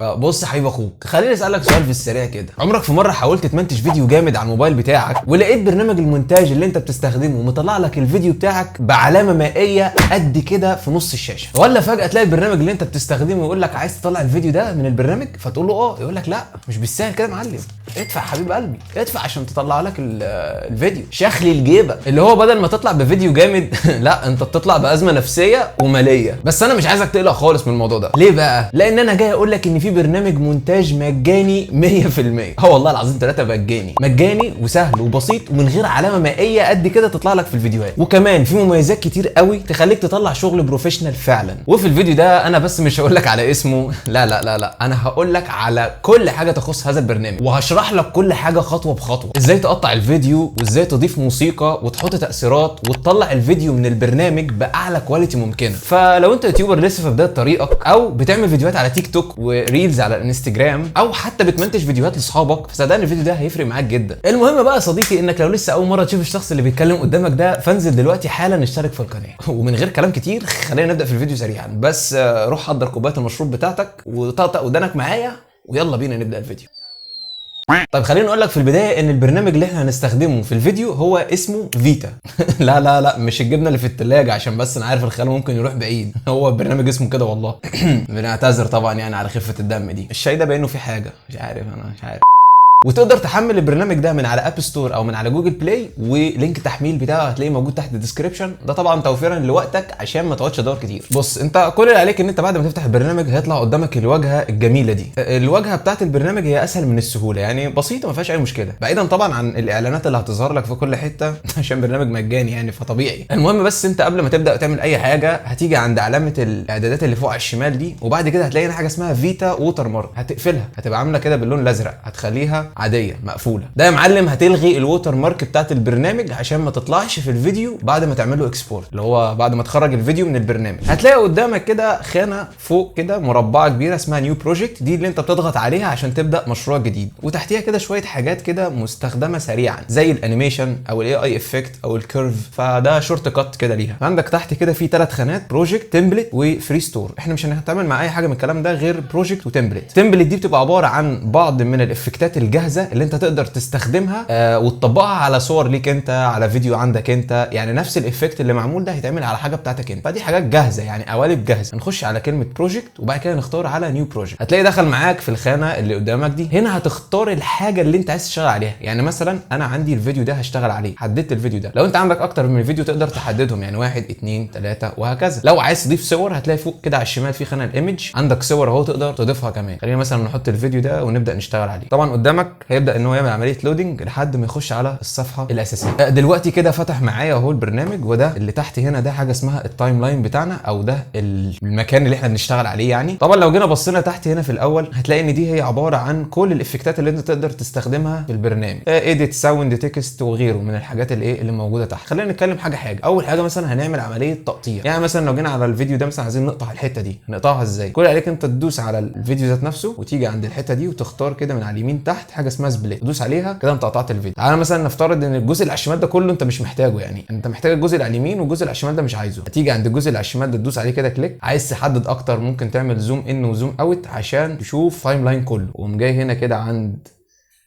بص يا حبيب اخوك، خليني اسالك سؤال في السريع كده. عمرك في مره حاولت تمنتج فيديو جامد على الموبايل بتاعك ولقيت برنامج المونتاج اللي انت بتستخدمه مطلع لك الفيديو بتاعك بعلامه مائيه قد كده في نص الشاشه، ولا فجاه تلاقي البرنامج اللي انت بتستخدمه يقول لك عايز تطلع الفيديو ده من البرنامج فتقول له يقول لك لا مش بالسهل كده يا معلم، ادفع حبيب قلبي، ادفع عشان تطلع لك الفيديو. شخلي الجيبه اللي هو بدل ما تطلع بفيديو جامد لا انت بتطلع بازمه نفسيه وماليه. بس انا مش عايزك تقلق خالص من الموضوع ده. ليه بقى؟ لان انا جاي اقول لك ان في برنامج مونتاج مجاني 100%. والله العظيم 3 مجاني وسهل وبسيط ومن غير علامه مائيه قد كده تطلع لك في الفيديوهات، وكمان في مميزات كتير قوي تخليك تطلع شغل بروفيشنال فعلا. وفي الفيديو ده انا بس مش هقول لك على اسمه، لا انا هقول لك على كل حاجه تخص هذا البرنامج، وهشرح لك كل حاجه خطوه بخطوه، ازاي تقطع الفيديو وازاي تضيف موسيقى وتحط تاثيرات وتطلع الفيديو من البرنامج باعلى كواليتي ممكنه. فلو انت يوتيوبر لسه في بدايه طريقك، او بتعمل فيديوهات على تيك توك وريلز على الانستجرام، او حتى بتمنتج فيديوهات لاصحابك، فصدقني الفيديو ده هيفرق معاك جدا. المهم بقى يا صديقي، انك لو لسه اول مره تشوف الشخص اللي بيتكلم قدامك ده، فانزل دلوقتي حالا اشترك في القناه. ومن غير كلام كتير خلينا نبدا في الفيديو سريعا. بس روح حضر كوبايه المشروب بتاعتك وطقطق ودانك معايا ويلا بينا نبدا الفيديو. طيب خليني اقول لك في البدايه ان البرنامج اللي احنا هنستخدمه في الفيديو هو اسمه فيتا. لا مش الجبنه اللي في الثلاجه، عشان بس انا عارف الخيال ممكن يروح بعيد. هو البرنامج اسمه كده والله. بنعتذر طبعا يعني على خفه الدم دي. الشاي ده باينه في حاجه، مش عارف. وتقدر تحمل البرنامج ده من على اب ستور او من على جوجل بلاي، ولينك التحميل بتاعه هتلاقيه موجود تحت الديسكربشن. ده طبعا توفيرا لوقتك عشان ما تقعدش تدور كتير. بص انت كل اللي عليك ان انت بعد ما تفتح البرنامج هيطلع قدامك الواجهه الجميله دي. الواجهه بتاعت البرنامج هي اسهل من السهوله، يعني بسيطه ما فيهاش اي مشكله، بعيدا طبعا عن الاعلانات اللي هتظهر لك في كل حته عشان برنامج مجاني يعني فطبيعي. المهم بس انت قبل ما تبدا تعمل اي حاجه هتيجي عند علامه الاعدادات اللي فوق على الشمال دي، وبعد كده هتلاقي حاجه اسمها فيتا ووتر مارك، هتقفلها، هتبقى عامله كده باللون الازرق، هتخليها عاديه مقفوله. ده يا معلم هتلغي الووتر مارك بتاعت البرنامج عشان ما تطلعش في الفيديو بعد ما تعمل له اكسبورت، اللي هو بعد ما تخرج الفيديو من البرنامج. هتلاقي قدامك كده خانه فوق كده مربعه كبيره اسمها نيو بروجكت، دي اللي انت بتضغط عليها عشان تبدا مشروع جديد، وتحتيها كده شويه حاجات كده مستخدمه سريعا زي الانيميشن او الاي اي افكت او الكيرف، فده شورت كات كده ليها. عندك تحت كده في 3 خانات: بروجكت، تمبلت، وفري ستور. احنا مش هنتعامل مع اي حاجه من الكلام ده غير بروجكت وتمبلت. تمبلت دي بتبقى عباره عن بعض من الافكتات الجاهزه اللي انت تقدر تستخدمها وتطبقها على صور ليك انت، على فيديو عندك انت، يعني نفس الافكت اللي معمول ده هيتعمل على حاجه بتاعتك انت، فدي حاجات جاهزه يعني قوالب جاهزه. هنخش على كلمه بروجكت وبعد كده نختار على نيو بروجكت، هتلاقي دخل معاك في الخانه اللي قدامك دي. هنا هتختار الحاجه اللي انت عايز تشتغل عليها، يعني مثلا انا عندي الفيديو ده هشتغل عليه، حددت الفيديو ده. لو انت عندك اكتر من فيديو تقدر تحددهم، يعني 1 2 3 وهكذا. لو عايز تضيف صور هتلاقي فوق كده على الشمال في خانه الايمج، عندك صور اهو تقدر تضيفها كمان. خلينا مثلا نحط الفيديو ده ونبدا نشتغل عليه. طبعا قدامك هيبدا ان هو يعمل عمليه لودنج لحد ما يخش على الصفحه الاساسيه. دلوقتي كده فتح معايا اهو البرنامج، وده اللي تحت هنا ده حاجه اسمها التايم لاين بتاعنا، او ده المكان اللي احنا بنشتغل عليه يعني. طبعا لو جينا بصينا تحت هنا في الاول هتلاقي ان دي هي عباره عن كل الافكتات اللي انت تقدر تستخدمها في البرنامج، ايديت، ساوند، تكست وغيره من الحاجات اللي موجوده تحت. خلينا نتكلم حاجه. اول حاجه مثلا هنعمل عمليه تقطيع، يعني مثلا لو جينا على الفيديو ده مثلا عايزين نقطع الحته دي، هنقطعها ازاي؟ كل اللي عليك انت تدوس على الفيديو ذات نفسه وتيجي عند الحته دي وتختار كده من على اليمين تحت حاجه اسمها سبليت، تدوس عليها كده انت قطعت الفيديو. تعالى مثلا نفترض ان الجزء اللي على الشمال ده كله انت مش محتاجه، يعني انت محتاج الجزء اللي على اليمين والجزء اللي على الشمال ده مش عايزه. هتيجي عند الجزء اللي على الشمال ده تدوس عليه كده كليك. عايز تحدد اكتر ممكن تعمل زوم ان وزوم اوت عشان تشوف تايم لاين كله، وقوم جاي هنا كده عند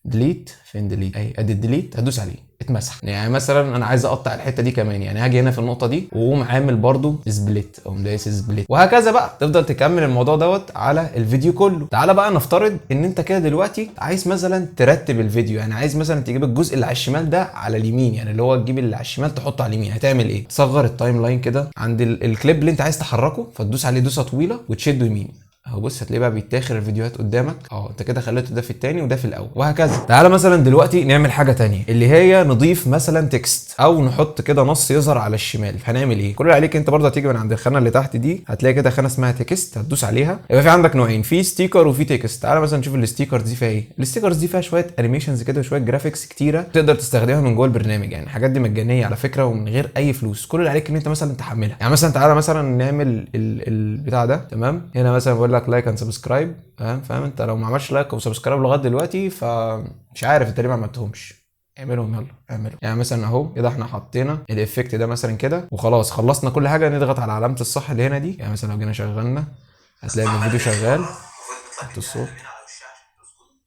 ديليت. فين ديليت؟ اهي ادي الديليت، هتدوس عليه اتمسح. يعني مثلا انا عايز اقطع الحته دي كمان، يعني هاجي هنا في النقطه دي واقوم عامل برده سبليت، اقوم دايس سبليت، وهكذا بقى تفضل تكمل الموضوع دوت على الفيديو كله. تعالى بقى نفترض ان انت كده دلوقتي عايز مثلا ترتب الفيديو، يعني عايز مثلا تجيب الجزء اللي على الشمال ده على اليمين، يعني اللي هو تجيب اللي على الشمال تحطه على اليمين. هتعمل ايه؟ تصغر التايم لاين كده عند الكليب اللي انت عايز تحركه، فتدوس عليه دوسه طويله وتشده يمين اهو. بص هتلاقيه بقى بيتاخر الفيديوهات قدامك. انت كده خليته ده في الثاني وده في الاول وهكذا. تعالى مثلا دلوقتي نعمل حاجه ثانيه، اللي هي نضيف مثلا تكست او نحط كده نص يظهر على الشمال. هنعمل ايه؟ كل اللي عليك انت برضه هتيجي من عند الخانه اللي تحت دي، هتلاقي كده خانه اسمها تكست، هتدوس عليها. يبقى في عندك نوعين، في ستيكر وفي تكست. تعالى مثلا نشوف الستيكرز دي فيها ايه. الستيكرز دي فيها شويه انيميشنز كده وشويه جرافيكس كتيره تقدر تستخدمها من جوه البرنامج، يعني الحاجات دي مجانيه على فكره ومن غير اي فلوس. كل اللي عليك ان انت مثلا تحملها. يعني مثلا تعالى مثلا نعمل البتاع ده، تمام؟ هنا مثلا بقول لك لايك اند سبسكرايب، فاهم؟ انت لو ما عملتش لايك وسبسكرايب لغايه دلوقتي فمش عارف انت ليه ما عملتهمش. اعملهم، يلا اعملهم. يعني مثلا اهو كده احنا حطينا الافكت ده مثلا كده وخلاص خلصنا كل حاجه. نضغط على علامه الصح اللي هنا دي، يعني مثلا لو جينا شغلنا هتلاقي ان الفيديو شغال الصوت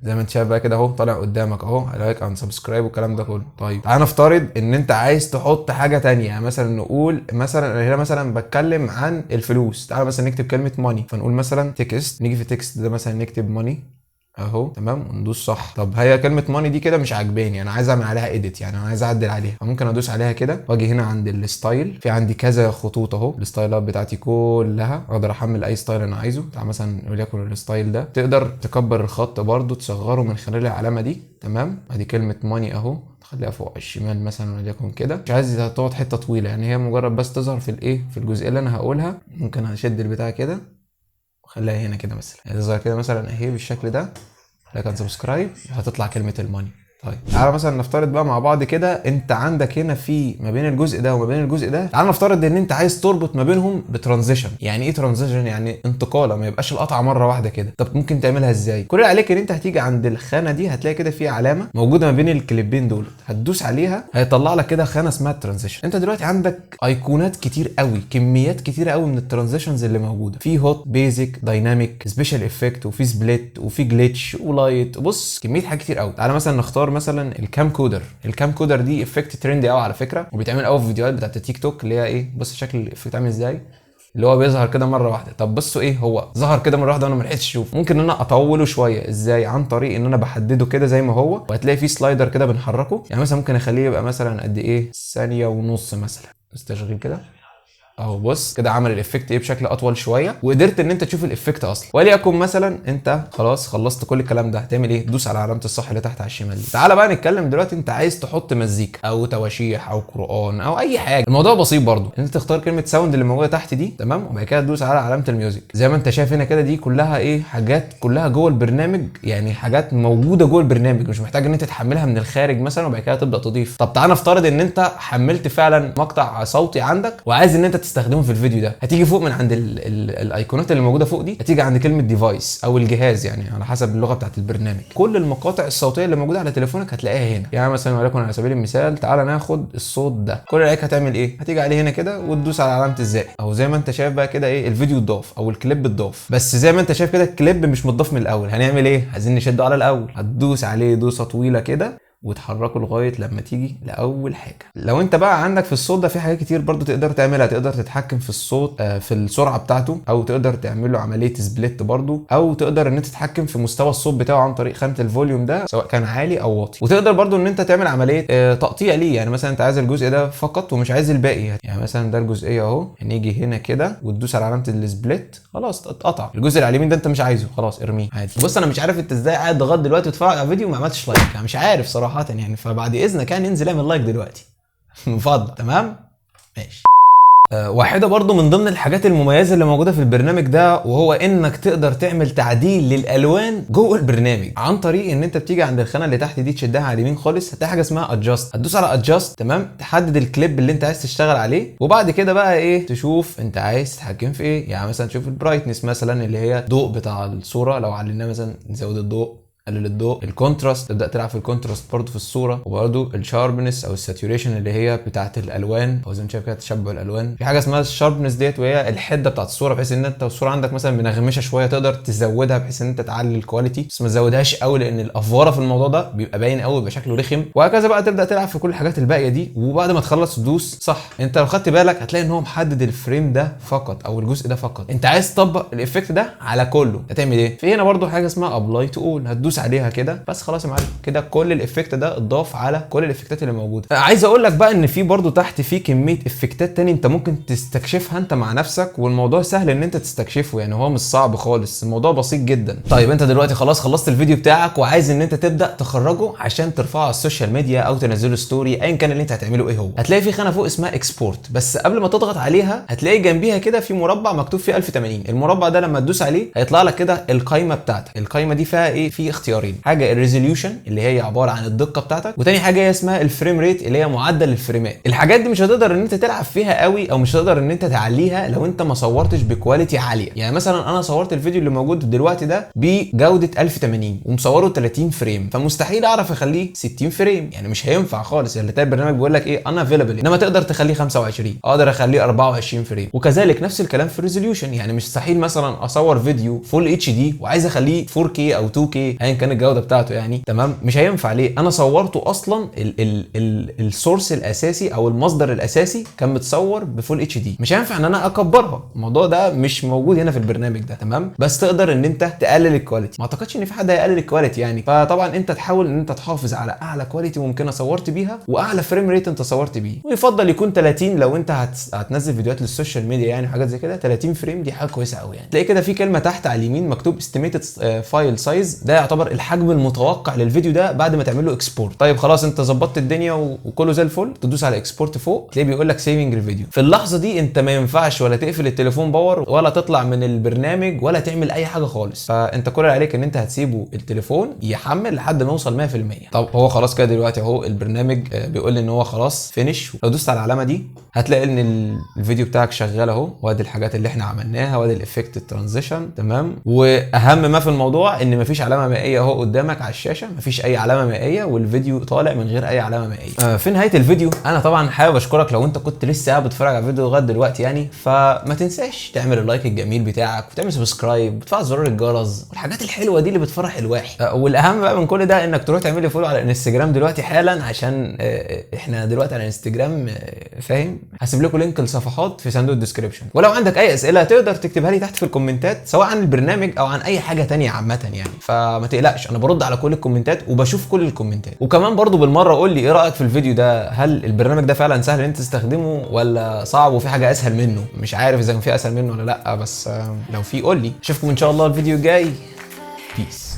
زي ما انت شايف بقى كده اهو طالع قدامك اهو لايك ان سبسكرايب والكلام ده كله. طيب تعالى نفترض ان انت عايز تحط حاجه تانية، يعني مثلا نقول مثلا انا هنا مثلا بتكلم عن الفلوس، تعالى مثلا نكتب كلمه ماني، فنقول مثلا تكست، نيجي في تكست ده مثلا نكتب ماني اهو تمام وندوس صح. طب هي كلمه ماني دي كده مش عاجباني، انا عايز اعمل عليها اديت، يعني انا عايز اعدل عليها، فممكن ادوس عليها كده واجي هنا عند الستايل، في عندي كذا خطوط اهو الستايلات بتاعتي كلها، اقدر احمل اي ستايل انا عايزه. تعال مثلا وليكن الستايل ده، تقدر تكبر الخط برده تصغره من خلال العلامه دي تمام. ادي كلمه ماني اهو تخليها فوق على الشمال مثلا وليكن كده، مش عايز تقعد حته طويله، يعني هي مجرد بس تظهر في الايه في الجزئيه اللي انا هقولها. ممكن هشد البتاع كده وخليها هنا كده مثلا، يعني تظهر كده مثلا اهي بالشكل ده، لايك سبسكرايب هتطلع كلمه الماني. طيب تعالى مثلا نفترض بقى مع بعض كده، انت عندك هنا في ما بين الجزء ده وما بين الجزء ده، تعالى نفترض ان انت عايز تربط ما بينهم بترانزيشن. يعني ايه ترانزيشن؟ يعني انتقاله، ما يبقاش القطعه مره واحده كده. طب ممكن تعملها ازاي؟ كل اللي عليك ان انت هتيجي عند الخانه دي، هتلاقي كده في علامه موجوده ما بين الكليبين دول، هتدوس عليها هيطلع لك كده خانه اسمها ترانزيشن. انت دلوقتي عندك ايقونات كتير قوي، كميات كتيره قوي من الترانزيشنز اللي موجوده، في هوت، بيزك، دايناميك، سبيشال افكت، وفي سبليت، وفي جليتش، ولايت، بص كميه حاجات كتير قوي. تعالى مثلا نختار مثلا الكام كودر. الكام كودر دي افكت ترندي قوي على فكره، وبيتعمل قوي في الفيديوهات بتاعت التيك توك، اللي هي ايه، بص شكل الافكت عامل ازاي، اللي هو بيظهر كده مره واحده. طب بصوا ايه، هو ظهر كده مره واحده وانا ما لحقتش اشوف. ممكن ان انا اطوله شويه ازاي؟ عن طريق ان انا بحدده كده زي ما هو، وهتلاقي فيه سلايدر كده بنحركه، يعني مثلا ممكن اخليه يبقى مثلا قد ايه، ثانيه ونص مثلا، استشغل كده اهو. بص كده عمل الافكت ايه بشكل اطول شويه، وقدرت ان انت تشوف الافكت اصلا. وليكن مثلا انت خلاص خلصت كل الكلام ده، هتعمل ايه؟ دوس على علامه الصح اللي تحت على الشمال دي. تعالى بقى نتكلم دلوقتي، انت عايز تحط مزيكا او تواشيح او قران او اي حاجه. الموضوع بسيط برضو، انت تختار كلمه ساوند اللي موجوده تحت دي تمام، وبعد كده تدوس على علامه الميوزك زي ما انت شايف هنا كده. دي كلها ايه، حاجات كلها جوه البرنامج، يعني حاجات موجوده جوه البرنامج، مش محتاج ان انت تحملها من الخارج مثلا وبعد كده تبدا تضيف. طب تعالى نفترض ان انت حملت فعلا مقطع صوتي عندك وعايز ان انت تستخدمه في الفيديو ده، هتيجي فوق من عند الايقونات اللي موجوده فوق دي، هتيجي عند كلمه ديفايس او الجهاز، يعني على حسب اللغه بتاعت البرنامج. كل المقاطع الصوتيه اللي موجوده على تليفونك هتلاقيها هنا. يعني مثلا وليكن على سبيل المثال تعالى ناخد الصوت ده، كل اللي عليك هتعمل ايه، هتيجي عليه هنا كده وتدوس على علامه الزائد، او زي ما انت شايف بقى كده ايه، الفيديو اتضاف او الكليب اتضاف. بس زي ما انت شايف كده الكليب مش متضاف من الاول، هنعمل ايه، عايزين نشده على الاول، هتدوس عليه دوسه طويله كده وتحركه لغايه لما تيجي لاول حاجه. لو انت بقى عندك في الصوت ده في حاجات كتير برضو تقدر تعملها، تقدر تتحكم في الصوت في السرعه بتاعته، او تقدر تعمل له عمليه سبليت برضو، او تقدر ان انت تتحكم في مستوى الصوت بتاعه عن طريق خانه الفوليوم ده سواء كان عالي او واطي. وتقدر برضو ان انت تعمل عمليه تقطيع ليه، يعني مثلا انت عايز الجزء ده فقط ومش عايز الباقي، يعني مثلا ده الجزئيه اهو، هنيجي هنا كده وتدوس على علامه السبليت خلاص اتقطع. الجزء اللي على اليمين ده انت مش عايزه خلاص ارميه عادي. بص انا مش عارف انت ازاي قاعد لغايه دلوقتي بتتفرج على فيديو وما عملتش لايك، يعني مش عارف صراحه يعني، فبعد اذنك يعني انزل اعمل لايك دلوقتي اتفضل. تمام ماشي. واحده برضو من ضمن الحاجات المميزه اللي موجوده في البرنامج ده، وهو انك تقدر تعمل تعديل للالوان جوه البرنامج عن طريق ان انت بتيجي عند الخانه اللي تحت دي تشدها على اليمين خالص، هتلاقي حاجه اسمها ادجاست، هتدوس على ادجاست تمام، تحدد الكليب اللي انت عايز تشتغل عليه، وبعد كده بقى ايه، تشوف انت عايز تتحكم في ايه. يعني مثلا تشوف البرايتنس مثلا اللي هي الضوء بتاع الصوره، لو عليناه مثلا نزود الضوء، قلل الضوء، الكونتراست تبدا تلعب في الكونتراست برضه في الصوره، وبرضه الشاربنس او الساتوريشن اللي هي بتاعه الالوان، او زي ما انت شايف كده تشبع الالوان. في حاجه اسمها الشاربنس ديت، وهي الحده بتاعه الصوره، بحيث ان انت الصوره عندك مثلا منغمشه شويه تقدر تزودها بحيث ان انت تعلي الكواليتي، بس ما تزودهاش قوي لان الافوره في الموضوع ده بيبقى باين قوي، بيبقى شكله رخم. وهكذا بقى تبدا تلعب في كل الحاجات الباقيه دي، وبعد ما تخلص تدوس صح. انت لو خدت بالك هتلاقي ان هو محدد الفريم ده فقط او الجزء ده فقط، انت عايز تطبق الايفكت ده على كله، هتعمل ايه؟ في هنا برضه حاجه اسمها ابلاي تو اول، هتدوس عليها كده بس خلاص يا معلم، كده كل الايفكت ده اتضاف على كل الايفكتات اللي موجوده. عايز اقول لك بقى ان في برضو تحت في كميه افكتات تاني انت ممكن تستكشفها انت مع نفسك، والموضوع سهل ان انت تستكشفه، يعني هو مش صعب خالص، الموضوع بسيط جدا. طيب انت دلوقتي خلاص خلصت الفيديو بتاعك وعايز ان انت تبدا تخرجه عشان ترفعه على السوشيال ميديا او تنزله ستوري، ايا كان اللي انت هتعمله ايه، هو هتلاقي في خانه فوق اسمها اكسبورت، بس قبل ما تضغط عليها هتلاقي جنبيها كده في مربع مكتوب فيه 1080. المربع ده لما تدوس عليه هيطلع لك كده القايمه بتاعتك، القايمه دي فيها ايه، في اختيارين، حاجه الريزوليوشن اللي هي عباره عن الدقه بتاعتك، وتاني حاجه هي اسمها الفريم ريت اللي هي معدل الفريمات. الحاجات دي مش هتقدر ان انت تلعب فيها قوي او مش هتقدر ان انت تعليها لو انت ما صورتش بكواليتي عاليه. يعني مثلا انا صورت الفيديو اللي موجود دلوقتي ده بجوده 1080 ومصوره 30 فريم، فمستحيل اعرف اخليه 60 فريم، يعني مش هينفع خالص. اللي تلاقي البرنامج بيقول لك ايه انا افيلبل، انما تقدر تخليه 25، اقدر اخليه 24 فريم. وكذلك نفس الكلام في الريزوليوشن، يعني مستحيل مثلا اصور فيديو فول اتش دي وعايز اخليه 4K او 2K ايا كان الجوده بتاعته، يعني تمام مش هينفع. ليه؟ انا صورته اصلا السورس الاساسي او المصدر الاساسي كان متصور بفول اتش دي، مش هينفع ان انا اكبرها. الموضوع ده مش موجود هنا في البرنامج ده، تمام. بس تقدر ان انت تقلل الكواليتي. ما اعتقدش ان في حد هيقلل الكواليتي يعني. فطبعا انت تحاول ان انت تحافظ على اعلى كواليتي ممكنه صورت بيها واعلى فريم ريت انت صورت بيه، ويفضل يكون 30 لو انت هتنزل فيديوهات للسوشيال ميديا يعني وحاجات زي كده. 30 فريم دي حاجه كويسه قوي يعني. تلاقي كده في كلمه تحت على اليمين مكتوب استيميتد فايل سايز، ده يعتبر الحجم المتوقع للفيديو ده بعد ما تعمل له اكسبورت. طيب خلاص انت ظبطت الدنيا وكله زي الفل، تدوس على اكسبورت فوق تلاقيه بيقول لك سيفنج الفيديو. في اللحظه دي انت ما ينفعش ولا تقفل التليفون باور ولا تطلع من البرنامج ولا تعمل اي حاجه خالص. فانت كل اللي عليك ان انت هتسيبه التليفون يحمل لحد ما يوصل 100%. طب هو خلاص كده دلوقتي اهو البرنامج بيقول لي ان هو خلاص فينيش. لو دوست على العلامه دي هتلاقي ان الفيديو بتاعك شغال اهو، وادي الحاجات اللي احنا عملناها وادي الافكت الترانزيشن، تمام. واهم ما في الموضوع ان مفيش علامه مائيه اهو قدامك على الشاشه، مفيش اي علامه مائيه والفيديو طالع من غير اي علامه مائيه. في نهايه الفيديو انا طبعا حابب اشكرك لو انت كنت لسه قاعد بتتفرج على الفيديو لغايه دلوقتي يعني. فما تنساش تعمل اللايك الجميل بتاعك وتعمل سبسكرايب وتفعل زرار الجرس والحاجات الحلوه دي اللي بتفرح الواحد. والاهم بقى من كل ده انك تروح تعمل لي فولو على الانستجرام دلوقتي حالا، عشان احنا دلوقتي على الانستجرام فاهم. هسيب لكم لينك الصفحات في صندوق الديسكربشن. ولو عندك اي اسئله تقدر تكتبها لي تحت في الكومنتات سواء عن البرنامج او عن اي حاجه تانية عامه يعني. فما تقلقش انا برد على كل الكومنتات وبشوف كل الكومنتات. وكمان برضو بالمره قول لي ايه رايك في الفيديو ده، هل البرنامج ده فعلا سهل ان انت تستخدمه ولا صعب وفي حاجه اسهل منه؟ مش عارف اذا كان في اسهل منه ولا لا، بس لو في قول لي. اشوفكم ان شاء الله الفيديو الجاي. بيس.